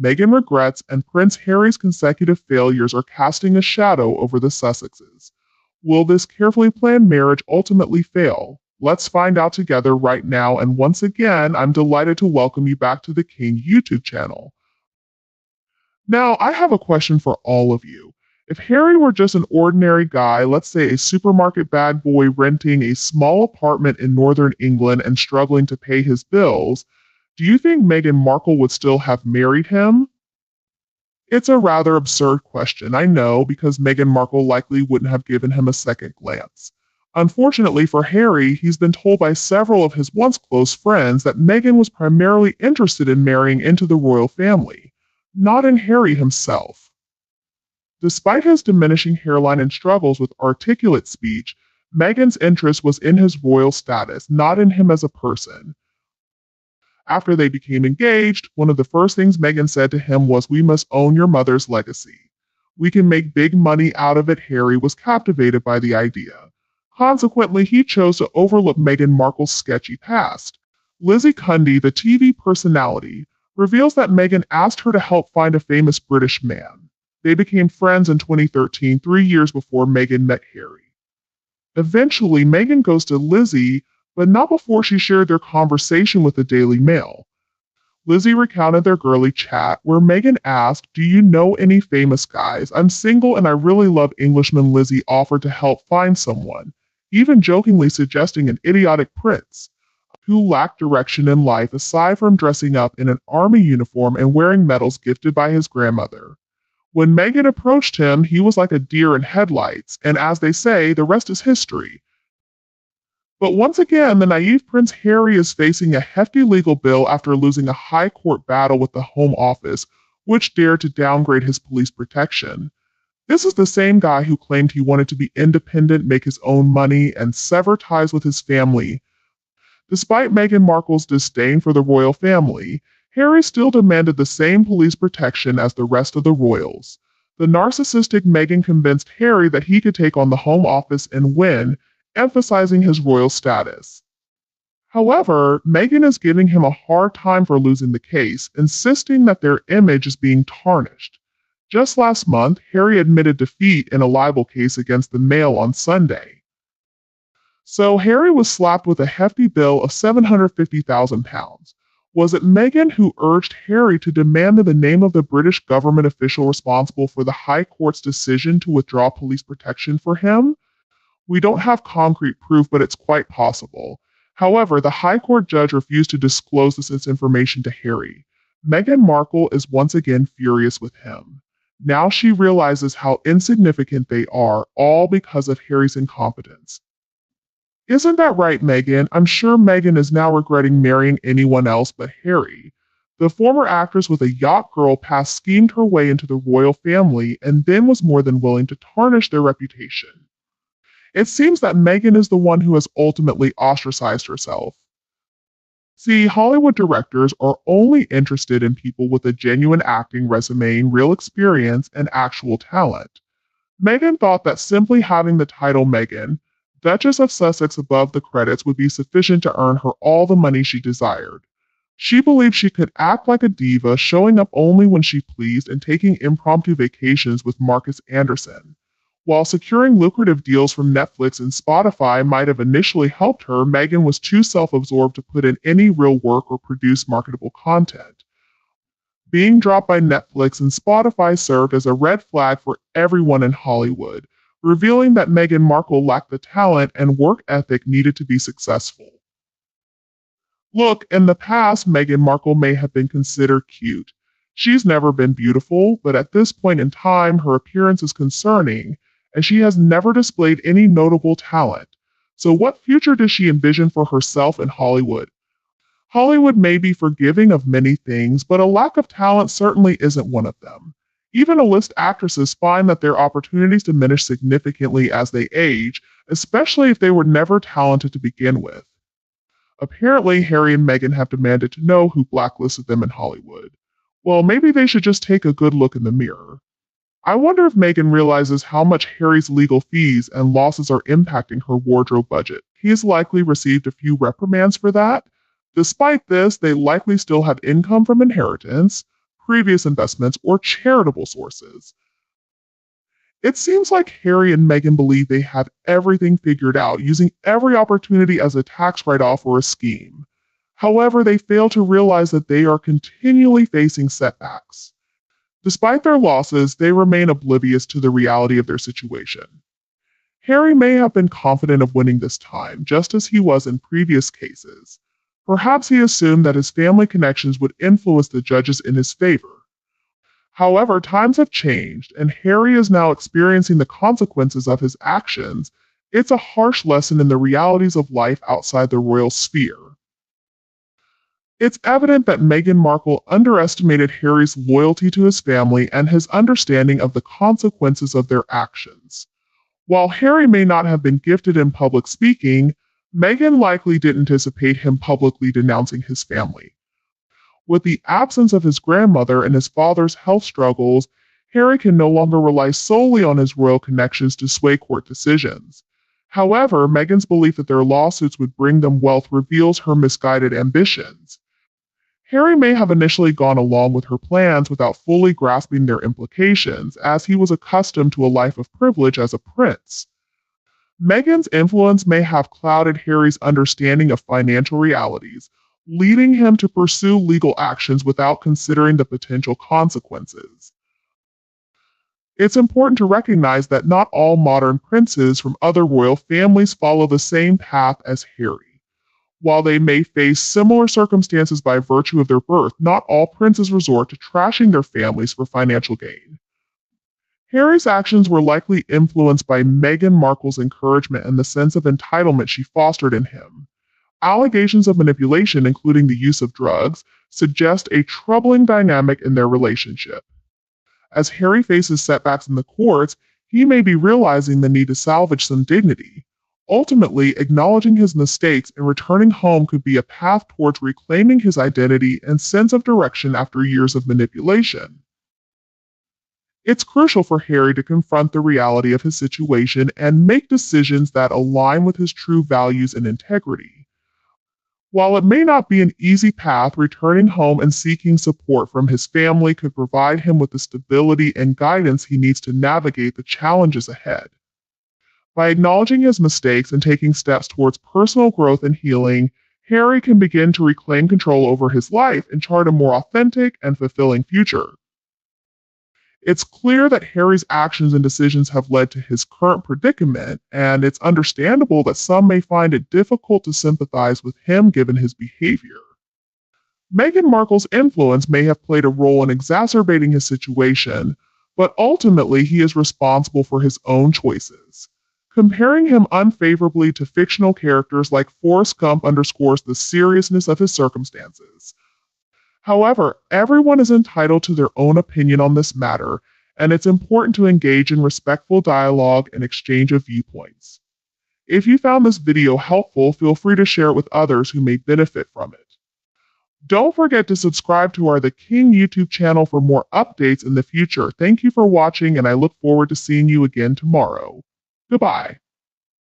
Meghan regrets, and Prince Harry's consecutive failures are casting a shadow over the Sussexes. Will this carefully planned marriage ultimately fail? Let's find out together right now, and once again, I'm delighted to welcome you back to the King YouTube channel. Now, I have a question for all of you. If Harry were just an ordinary guy, let's say a supermarket bad boy renting a small apartment in northern England and struggling to pay his bills, do you think Meghan Markle would still have married him? It's a rather absurd question, I know, because Meghan Markle likely wouldn't have given him a second glance. Unfortunately for Harry, he's been told by several of his once close friends that Meghan was primarily interested in marrying into the royal family, not in Harry himself. Despite his diminishing hairline and struggles with articulate speech, Meghan's interest was in his royal status, not in him as a person. After they became engaged, one of the first things Meghan said to him was, "We must own your mother's legacy. We can make big money out of it." Harry was captivated by the idea. Consequently, he chose to overlook Meghan Markle's sketchy past. Lizzie Cundy, the TV personality, reveals that Meghan asked her to help find a famous British man. They became friends in 2013, 3 years before Meghan met Harry. Eventually, Meghan goes to Lizzie, but not before she shared their conversation with the Daily Mail. Lizzie recounted their girly chat, where Meghan asked, "Do you know any famous guys? I'm single and I really love Englishmen." Lizzie offered to help find someone, even jokingly suggesting an idiotic prince who lacked direction in life aside from dressing up in an army uniform and wearing medals gifted by his grandmother. When Meghan approached him, he was like a deer in headlights, and as they say, the rest is history. But once again, the naive Prince Harry is facing a hefty legal bill after losing a high court battle with the Home Office, which dared to downgrade his police protection. This is the same guy who claimed he wanted to be independent, make his own money, and sever ties with his family. Despite Meghan Markle's disdain for the royal family, Harry still demanded the same police protection as the rest of the royals. The narcissistic Meghan convinced Harry that he could take on the Home Office and win, emphasizing his royal status. However, Meghan is giving him a hard time for losing the case, insisting that their image is being tarnished. Just last month, Harry admitted defeat in a libel case against the Mail on Sunday. So Harry was slapped with a hefty bill of £750,000. Was it Meghan who urged Harry to demand the name of the British government official responsible for the High Court's decision to withdraw police protection for him? We don't have concrete proof, but it's quite possible. However, the High Court judge refused to disclose this information to Harry. Meghan Markle is once again furious with him. Now she realizes how insignificant they are, all because of Harry's incompetence. Isn't that right, Meghan? I'm sure Meghan is now regretting marrying anyone else but Harry. The former actress with a yacht girl past schemed her way into the royal family and then was more than willing to tarnish their reputation. It seems that Meghan is the one who has ultimately ostracized herself. See, Hollywood directors are only interested in people with a genuine acting resume, real experience, and actual talent. Meghan thought that simply having the title Meghan, Duchess of Sussex above the credits would be sufficient to earn her all the money she desired. She believed she could act like a diva, showing up only when she pleased and taking impromptu vacations with Marcus Anderson. While securing lucrative deals from Netflix and Spotify might have initially helped her, Meghan was too self-absorbed to put in any real work or produce marketable content. Being dropped by Netflix and Spotify served as a red flag for everyone in Hollywood, revealing that Meghan Markle lacked the talent and work ethic needed to be successful. Look, in the past, Meghan Markle may have been considered cute. She's never been beautiful, but at this point in time, her appearance is concerning, and she has never displayed any notable talent. So what future does she envision for herself in Hollywood? Hollywood may be forgiving of many things, but a lack of talent certainly isn't one of them. Even A-list actresses find that their opportunities diminish significantly as they age, especially if they were never talented to begin with. Apparently, Harry and Meghan have demanded to know who blacklisted them in Hollywood. Well, maybe they should just take a good look in the mirror. I wonder if Meghan realizes how much Harry's legal fees and losses are impacting her wardrobe budget. He has likely received a few reprimands for that. Despite this, they likely still have income from inheritance. previous investments or charitable sources. It seems like Harry and Meghan believe they have everything figured out, using every opportunity as a tax write-off or a scheme. However, they fail to realize that they are continually facing setbacks. Despite their losses, they remain oblivious to the reality of their situation. Harry may have been confident of winning this time, just as he was in previous cases. Perhaps he assumed that his family connections would influence the judges in his favor. However, times have changed, and Harry is now experiencing the consequences of his actions. It's a harsh lesson in the realities of life outside the royal sphere. It's evident that Meghan Markle underestimated Harry's loyalty to his family and his understanding of the consequences of their actions. While Harry may not have been gifted in public speaking, Meghan likely did anticipate him publicly denouncing his family. With the absence of his grandmother and his father's health struggles, Harry can no longer rely solely on his royal connections to sway court decisions. However, Meghan's belief that their lawsuits would bring them wealth reveals her misguided ambitions. Harry may have initially gone along with her plans without fully grasping their implications, as he was accustomed to a life of privilege as a prince. Meghan's influence may have clouded Harry's understanding of financial realities, leading him to pursue legal actions without considering the potential consequences. It's important to recognize that not all modern princes from other royal families follow the same path as Harry. While they may face similar circumstances by virtue of their birth, not all princes resort to trashing their families for financial gain. Harry's actions were likely influenced by Meghan Markle's encouragement and the sense of entitlement she fostered in him. Allegations of manipulation, including the use of drugs, suggest a troubling dynamic in their relationship. As Harry faces setbacks in the courts, he may be realizing the need to salvage some dignity. Ultimately, acknowledging his mistakes and returning home could be a path towards reclaiming his identity and sense of direction after years of manipulation. It's crucial for Harry to confront the reality of his situation and make decisions that align with his true values and integrity. While it may not be an easy path, returning home and seeking support from his family could provide him with the stability and guidance he needs to navigate the challenges ahead. By acknowledging his mistakes and taking steps towards personal growth and healing, Harry can begin to reclaim control over his life and chart a more authentic and fulfilling future. It's clear that Harry's actions and decisions have led to his current predicament, and it's understandable that some may find it difficult to sympathize with him given his behavior. Meghan Markle's influence may have played a role in exacerbating his situation, but ultimately he is responsible for his own choices. Comparing him unfavorably to fictional characters like Forrest Gump underscores the seriousness of his circumstances. However, everyone is entitled to their own opinion on this matter, and it's important to engage in respectful dialogue and exchange of viewpoints. If you found this video helpful, feel free to share it with others who may benefit from it. Don't forget to subscribe to our Theking YouTube channel for more updates in the future. Thank you for watching, and I look forward to seeing you again tomorrow. Goodbye.